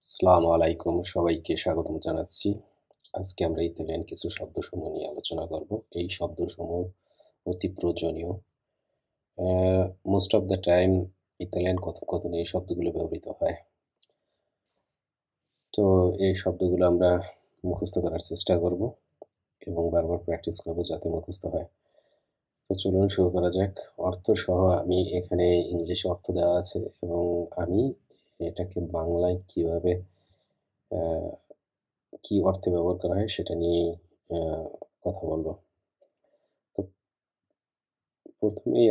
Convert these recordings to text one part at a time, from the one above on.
আসসালামু আলাইকুম সবাইকে স্বাগতম জানাচ্ছি। আজকে আমরা ইতালিয়ান কিছু শব্দসমূহ নিয়ে আলোচনা করব। এই শব্দসমূহ অতি প্রয়োজনীয়। Most of the time Italian কথোপকথনে এই শব্দগুলো ব্যবহৃত হয়। তো এই শব্দগুলো আমরা মুখস্থ করার চেষ্টা করব এবং বারবার প্র্যাকটিস করব যাতে মুখস্থ হয়। তো চলুন শুরু করা যাক। অর্থসহ আমি এখানে ইংলিশে অর্থ দেওয়া আছে এবং আমি এটাকে বাংলায় কিভাবে অ্যা কি অর্থে ব্যবহার করা হয় সেটা নিয়েই আ কথা বলব। তো ১ম এই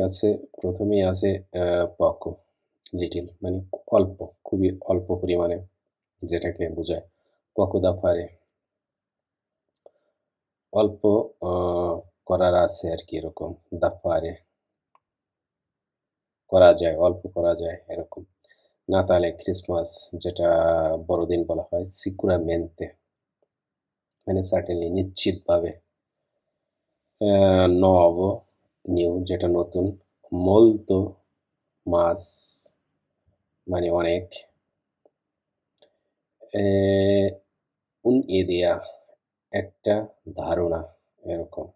আছে poco লিটল মানে অল্প, খুবই অল্প পরিমাণে যেটাকে বোঝায়। poco da fare অল্প আ করার আছে আরকি এরকম। da fare করা যায়, অল্প করা যায় এরকম। নাতালে, ক্রিসমাস যেটা বড়দিন বলা হয় sicuramente মানে সার্টেনলি নিশ্চিতভাবে। nuovo নিউ যেটা নতুন। molto মাস মানে অনেক। un'idea একটা ধারণা এরকম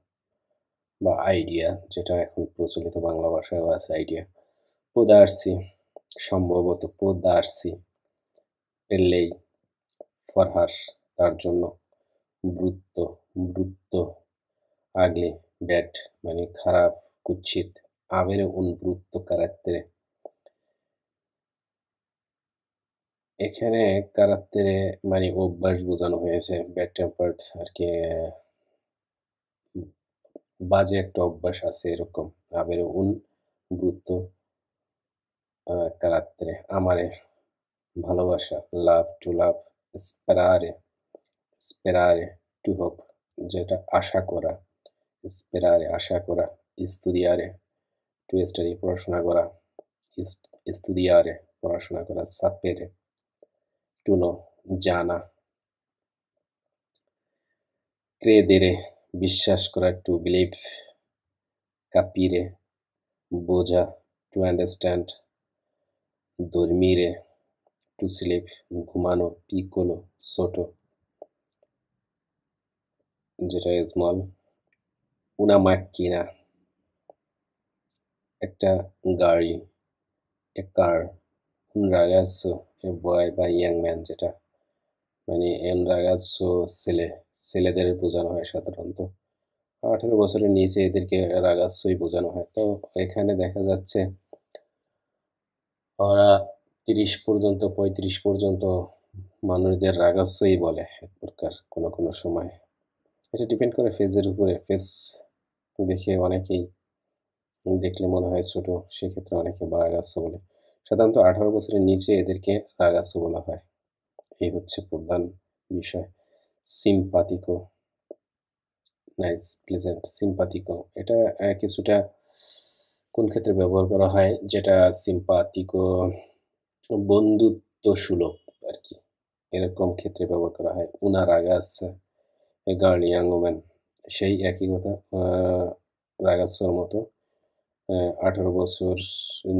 বা আইডিয়া যেটা এখন প্রচলিত বাংলা ভাষায়ও আছে আইডিয়া। può darsi সম্ভবত può darsi per lei for her তার জন্য। brutto brutto ugly bad মানে খারাপ কুৎসিত। avere un brutto carattere এখানে কারাত্তেরে মানে অভ্যাস বোঝানো হয়েছে। ব্যাড টেম্পারড আরকি বাজে একটা অভ্যাস আছে এরকম। avere un brutto carattere amare ভালোবাসা love to love sperare sperare to hope যেটা আশা করা sperare আশা করা studiare to study পড়াশোনা করা studiare পড়াশোনা করা sapere to know জানা credere বিশ্বাস করা to believe capire বোঝা to understand dormire to sleep ঘুমানো piccolo ছোট যেটা স্মল una macchina একটা গাড়ি a car un ragazzo a boy বা young man যেটা মানে un ragazzo ছেলে ছেলেদের বোঝানো হয় সাধারণত 18 বছরের নিচে এদেরকে রাগাচ্ছই বোঝানো হয়। তো এখানে দেখা যাচ্ছে ওরা 30 পর্যন্ত 35 পর্যন্ত মানুষদের রাগাচ্ছই বলে এক প্রকার কোনো কোনো সময়। এটা ডিপেন্ড করে ফেজের উপরে। ফেজ দেখে অনেকেই দেখলে মনে হয় ছোট, সেক্ষেত্রে অনেকে রাগাচ্ছো বলে। সাধারণত 18 বছরের নিচে এদেরকে রাগাচ্ছো বলা হয়। এই হচ্ছে প্রধান বিষয়। সিম্পাথিকো নাইস, প্লেজেন্ট, সিম্পাথিকো এটা কিছুটা কোন ক্ষেত্রে ব্যবহার করা হয়? যেটা সিম্পাথিকো বন্ধুত্বসুলভ আরকি। এরকম ক্ষেত্রে ব্যবহার করা হয়। una ragazza, a girl, young woman সেই একই কথা। রাগাচ্ছোর মতো। 18 বছর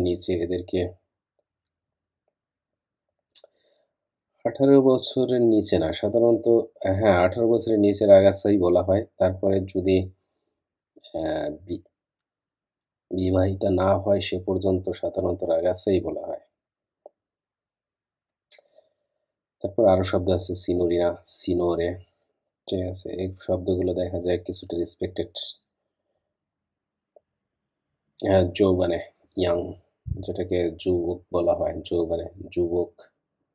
নিচে এদেরকে 18 বছরের নিচে না সাধারণত হ্যাঁ, 18 বছরের নিচে রাগাচ্ছাই বলা হয়। তারপরে যদি অ্যা বি বিবাহিতা না হয় সে পর্যন্ত সাধারণত রাগাচ্ছাই বলা হয়। তারপর আরো শব্দ আছে সিনোরিনা, সিনোরে, ঠিক আছে? এই শব্দগুলো দেখা যায় কিছুটা রেসপেক্টেড। যৌবনে, ইয়াং যেটাকে যুবক বলা হয়, যৌবনে, যুবক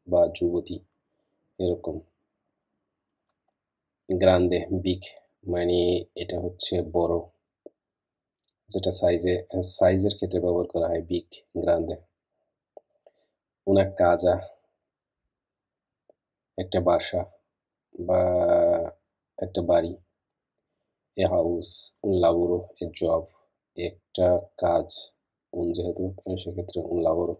বা যুবতী এরকম। গ্রান্দে, বিগ মানে এটা হচ্ছে বড়। যেটা সাইজের ক্ষেত্রে ব্যবহার করা হয় বিগ, গ্রান্দে। una casa একটা বাসা বা একটা বাড়ি। a house, un lavoro, a job একটা কাজ। যেহেতু সেক্ষেত্রে un lavoro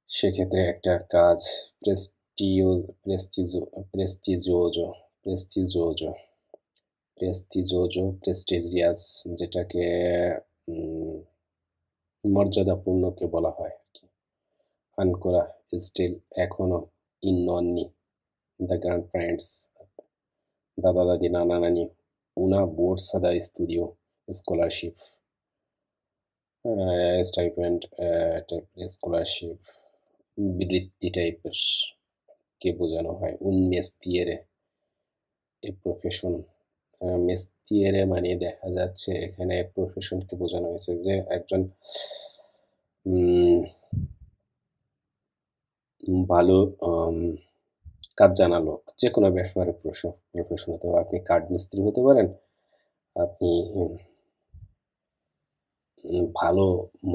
সেক্ষেত্রে একটা কাজ। প্রেস্টিও প্রেস্টিজো প্রেস্টিজিওজো প্রেস্টিজিওজো প্রেস্টিজিওজো প্রেস্টিজিয়াস যেটাকে উম মর্যাদাপূর্ণকে বলা হয় আরকি। আনকোরা স্টিল এখনো ইন নননি দ্য গ্র্যান্ড প্যারেন্টস, দাদা দাদি নানা নানি, una borsa da studio, scholarship, stipend টাইপের স্কলারশিপ, বৃত্তি টাইপের কে বোঝানো হয় un mestiere এ প্রফেশন। মেস্তিয়েরে মানে দেখা যাচ্ছে এখানে প্রফেশনকে বোঝানো হয়েছে যে একজন ভালো কাজ জানা লোক, যে কোনো ব্যাপারে প্রফেশন হতে পারে। আপনি কাঠ মিস্ত্রি হতে পারেন, আপনি ভালো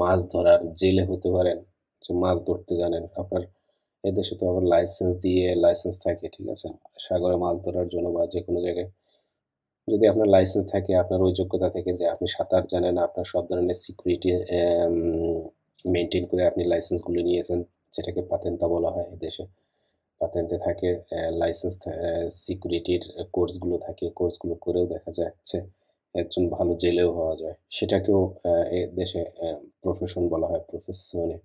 মাছ ধরার জেলে হতে পারেন, যে মাছ ধরতে জানেন। আপনার এদেশে তো আবার লাইসেন্স থাকে, ঠিক আছে, সাগরে মাছ ধরার জন্য বা যে কোনো জায়গায় যদি আপনার লাইসেন্স থাকে, আপনার ওই যোগ্যতা থেকে যে আপনি সাঁতার জানেন, আপনার সব ধরনের সিকিউরিটি মেনটেন করে আপনি লাইসেন্সগুলো নিয়েছেন, যেটাকে পাতেন্তা বলা হয় এদেশে। পাতেন্তে থাকে লাইসেন্স, সিকিউরিটির কোর্সগুলো থাকে, কোর্সগুলো করেও দেখা যাচ্ছে একজন ভালো জেলেও হওয়া যায়, সেটাকেও এ দেশে প্রফেশন বলা হয়, প্রফেশনে।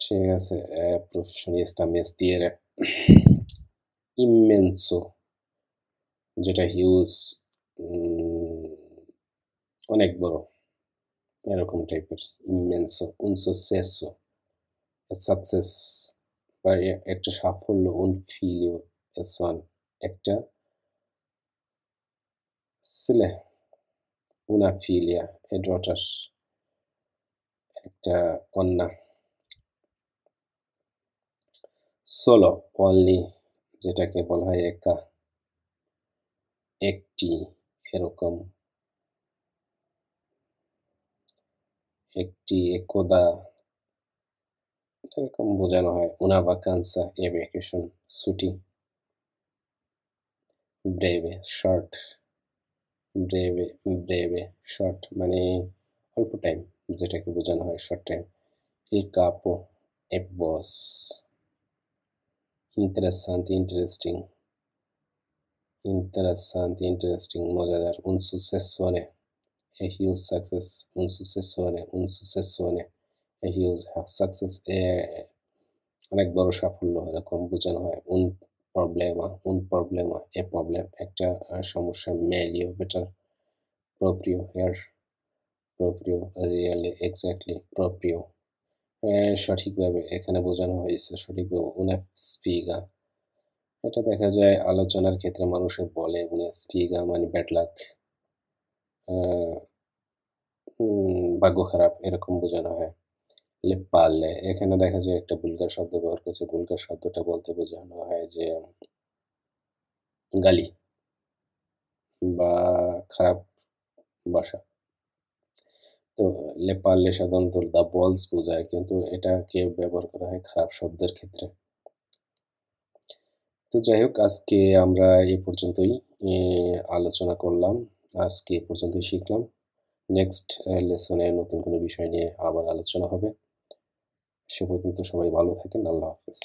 ঠিক আছে, প্রফেশনিস্তা মেস্তিয়েরে ইমেন্সো, যেটা হিউজ, অনেক বড়, এরকম টাইপের। ইমেন্সো, un successo, সাকসেস বা একটা সাফল্য, un figlio e son, একটা ছেলে, una figlia, a daughter, একটা কন্যা। solo, only, যেটাকে বলা হয় একা, একটি, এরকম, একটি, একদা, এরকম বোঝানো হয়। una vacanza, a vacation, ছুটি। breve, short, breve, breve, short মানে অল্প টাইম, যেটাকে বোঝানো হয় short time. il capo, a boss, interessante, interesting, interessante, interesting, মজাদার। un successore, a huge success, un successore, un successore, a huge success, অনেক বড় সাফল্য, এরকম বোঝানো হয়। un problema, a problem, একটা সমস্যা। meglio, better, proprio, here, proprio, really, exactly, proprio, সঠিকভাবে, এখানে বোঝানো হয়েছে সঠিকভাবে। una sfiga, এটা দেখা যায় আলোচনার ক্ষেত্রে মানুষে বলে una sfiga মানে ব্যাড লাক, ভাগ্য খারাপ, এরকম বোঝানো হয়। le palle, এখানে দেখা যায় একটা ভুলগার শব্দ ব্যবহার করেছে। ভুলগার শব্দটা বলতে বোঝানো হয় যে গালি বা খারাপ ভাষা। তো le palle সাধারণত the balls বোঝায়, কিন্তু এটাকে ব্যবহার করা হয় খারাপ শব্দের ক্ষেত্রে। তো যাই হোক, আজকে আমরা এই পর্যন্তই আলোচনা করলাম। আজকে এই পর্যন্তই শিখলাম। নেক্সট লেসনে নতুন কোনো বিষয় নিয়ে আবার আলোচনা হবে। সে পর্যন্ত সবাই ভালো থাকেন। আল্লাহ হাফেজ।